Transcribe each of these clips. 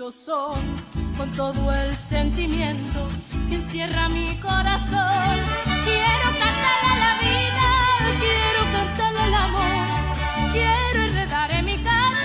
lo son, con todo el sentimiento que encierra mi corazón. Quiero cantarle a la vida, quiero cantarle al amor, quiero enredar en mi canto.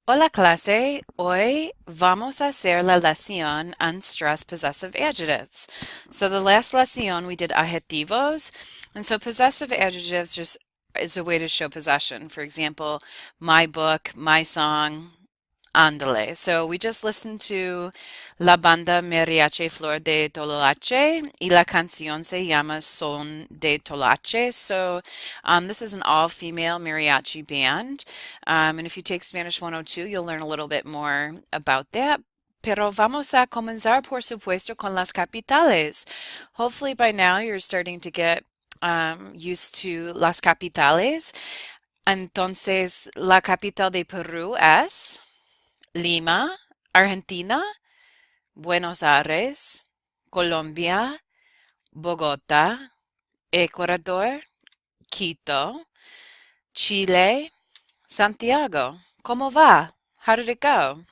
Hola clase, hoy vamos a hacer la lección Unstressed Possessive Adjectives. So the last lesson we did adjetivos, and so possessive adjectives just is a way to show possession. For example, my book, my song, ándale. So we just listened to la banda Mariachi Flor de Toloache y la canción se llama Son de Toloache. So this is an all-female mariachi band. And if you take Spanish 102, you'll learn a little bit more about that. Pero vamos a comenzar, por supuesto, con las capitales. Hopefully by now you're starting to get used to las capitales. Entonces, la capital de Perú es Lima, Argentina, Buenos Aires, Colombia, Bogotá, Ecuador, Quito, Chile, Santiago. ¿Cómo va? How did it go?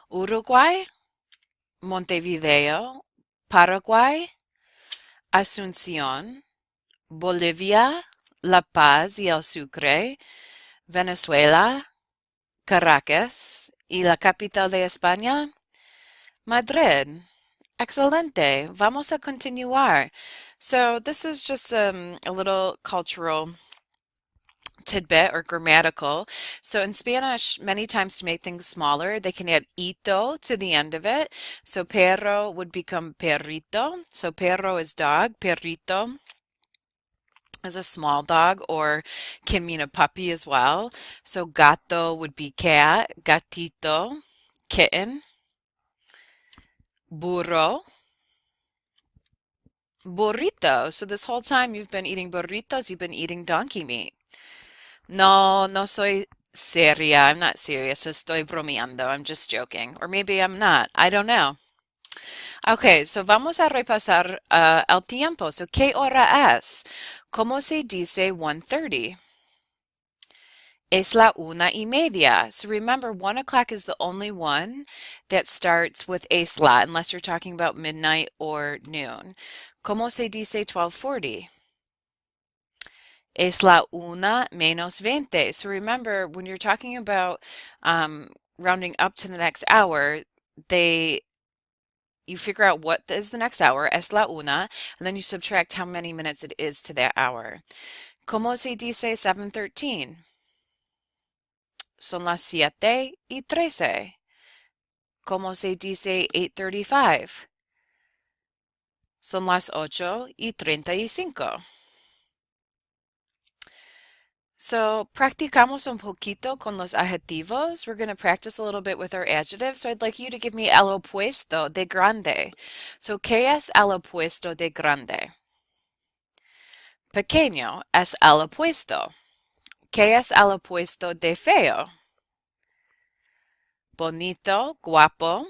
Uruguay, Montevideo, Paraguay, Asunción, Bolivia, La Paz y el Sucre, Venezuela, Caracas, y la capital de España, Madrid. Excelente. Vamos a continuar. So this is just a little cultural tidbit or grammatical. So in Spanish, many times to make things smaller, they can add ito to the end of it. So perro would become perrito. So perro is dog, perrito is a small dog or can mean a puppy as well. So gato would be cat, gatito, kitten. Burro, burrito. So this whole time you've been eating burritos, you've been eating donkey meat. No soy seria. I'm not serious. Estoy bromeando. I'm just joking. Or maybe I'm not. I don't know. Okay, so vamos a repasar el tiempo. So, ¿qué hora es? ¿Cómo se dice 1:30? Es la 1:30. So remember, 1 o'clock is the only one that starts with es la, unless you're talking about midnight or noon. ¿Cómo se dice 12:40? Es la 1:20. So remember, when you're talking about rounding up to the next hour, you figure out what is the next hour, es la 1, and then you subtract how many minutes it is to that hour. ¿Cómo se dice 7:13? Son las 7:13. ¿Cómo se dice 8:35? Son las 8:35. So, practicamos un poquito con los adjetivos. We're going to practice a little bit with our adjectives. So, I'd like you to give me el opuesto de grande. So, ¿qué es el opuesto de grande? Pequeño es el opuesto. ¿Qué es el opuesto de feo? Bonito, guapo.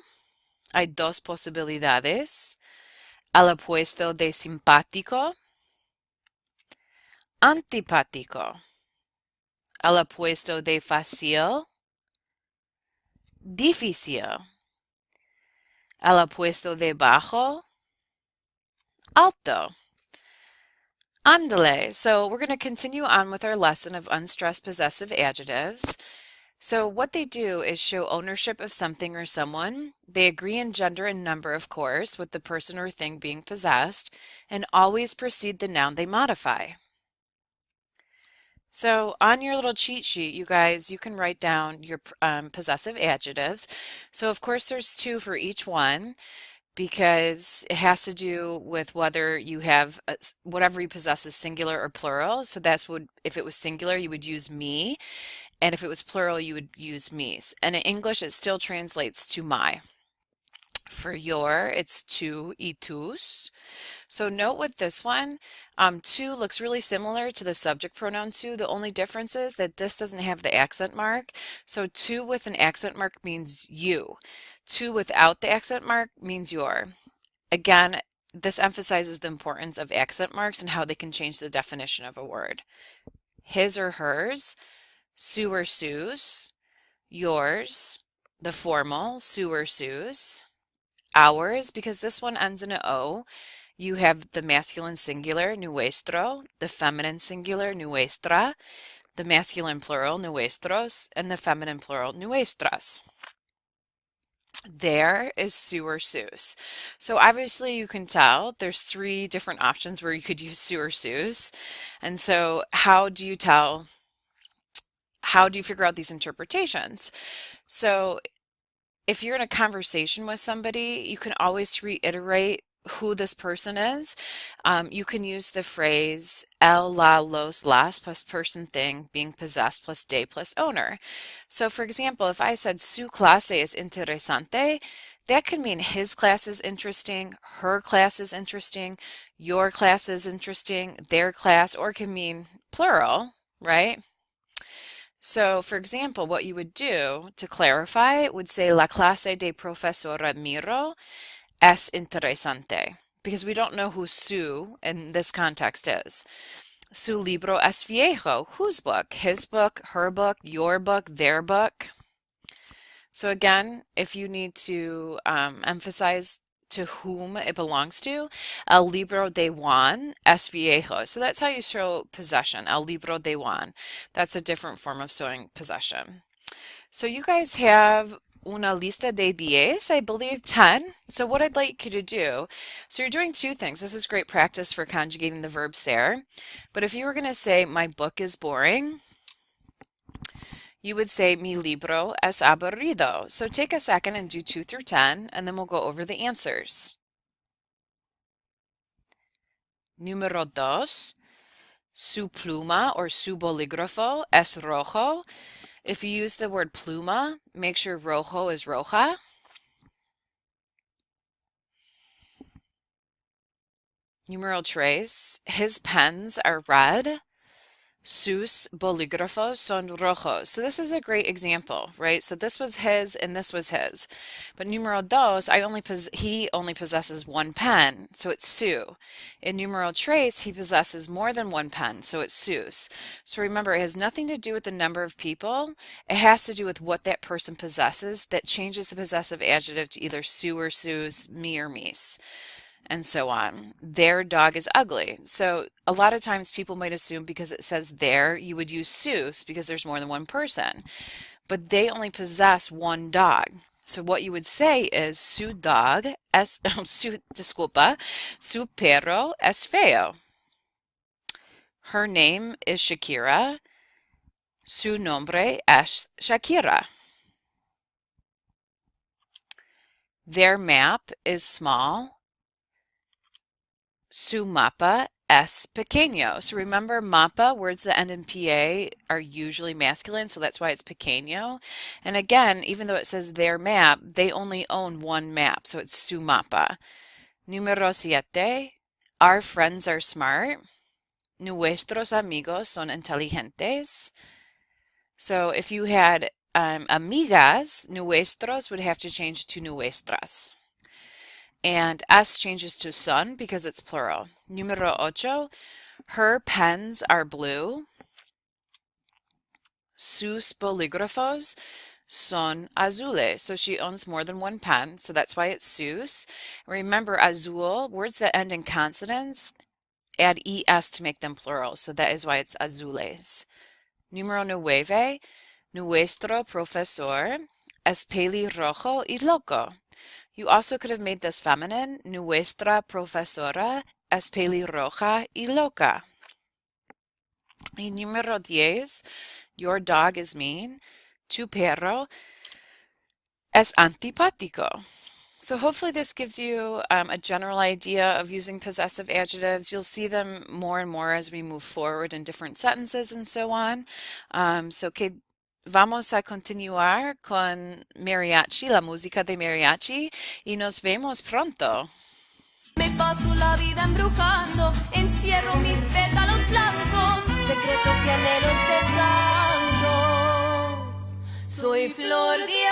Hay dos posibilidades. El opuesto de simpático. Antipático. El opuesto de fácil. Difícil. El opuesto de bajo. Alto. Ándale. So we're going to continue on with our lesson of unstressed possessive adjectives. So what they do is show ownership of something or someone. They agree in gender and number, of course, with the person or thing being possessed, and always precede the noun they modify. So on your little cheat sheet, you guys, you can write down your possessive adjectives. So of course there's 2 for each one because it has to do with whether you have whatever you possess is singular or plural. So that's what, if it was singular, you would use me. And if it was plural, you would use me's. And in English, it still translates to my. For your, it's tu y tus. So note with this one, tu looks really similar to the subject pronoun tu. The only difference is that this doesn't have the accent mark. So tu with an accent mark means you. Tu without the accent mark means your. Again, this emphasizes the importance of accent marks and how they can change the definition of a word. His or hers, su or sus, yours, the formal, su or sus, ours, because this one ends in an O, you have the masculine singular, nuestro, the feminine singular, nuestra, the masculine plural, nuestros, and the feminine plural, nuestras. There is su or sus. So obviously you can tell there's three different options where you could use su or sus. And so how do you figure out these interpretations? So if you're in a conversation with somebody, you can always reiterate who this person is. You can use the phrase el, la, los, las plus person, thing, being possessed plus de plus owner. So for example, if I said su clase es interesante, that can mean his class is interesting, her class is interesting, your class is interesting, their class, or it can mean plural, right? So, for example, what you would do to clarify would say la clase de profesora Miro es interesante, because we don't know who su in this context is. Su libro es viejo. Whose book? His book, her book, your book, their book. So again, if you need to emphasize to whom it belongs to, el libro de Juan es viejo. So that's how you show possession, el libro de Juan. That's a different form of showing possession. So you guys have una lista de 10, I believe 10. So what I'd like you to do, so you're doing two things. This is great practice for conjugating the verb ser. But if you were going to say, my book is boring, you would say, mi libro es aburrido. So take a second and do 2 through 10, and then we'll go over the answers. Número 2, su pluma or su bolígrafo es rojo. If you use the word pluma, make sure rojo is roja. Número 3, his pens are red. Sus bolígrafos son rojos. So this is a great example, right? So this was his and this was his. But numero dos, he only possesses one pen, so it's su. In numero tres, he possesses more than one pen, so it's sus. So remember, it has nothing to do with the number of people. It has to do with what that person possesses that changes the possessive adjective to either su or sus, me or mis, and so on. Their dog is ugly. So a lot of times people might assume because it says there, you would use sus because there's more than one person. But they only possess one dog. So what you would say is su dog es, su perro es feo. Her name is Shakira. Su nombre es Shakira. Their map is small. Su mapa es pequeño. So remember, mapa, words that end in PA are usually masculine, so that's why it's pequeño. And again, even though it says their map, they only own one map, so it's su mapa. Número 7, our friends are smart. Nuestros amigos son inteligentes. So if you had amigas, nuestros would have to change to nuestras. And S changes to son because it's plural. Número 8, her pens are blue. Sus bolígrafos son azules. So she owns more than one pen, so that's why it's sus. Remember, azul, words that end in consonants, add es to make them plural, so that is why it's azules. Número 9, nuestro profesor es pelirrojo y loco. You also could have made this feminine. Nuestra profesora es pelirroja y loca. Y número 10, your dog is mean. Tu perro es antipático. So hopefully this gives you a general idea of using possessive adjectives. You'll see them more and more as we move forward in different sentences and so on. Vamos a continuar con mariachi, la música de mariachi, y nos vemos pronto. Me paso la vida embrujando, encierro mis pétalos blancos, secretos y anhelos de cantos. Soy flor de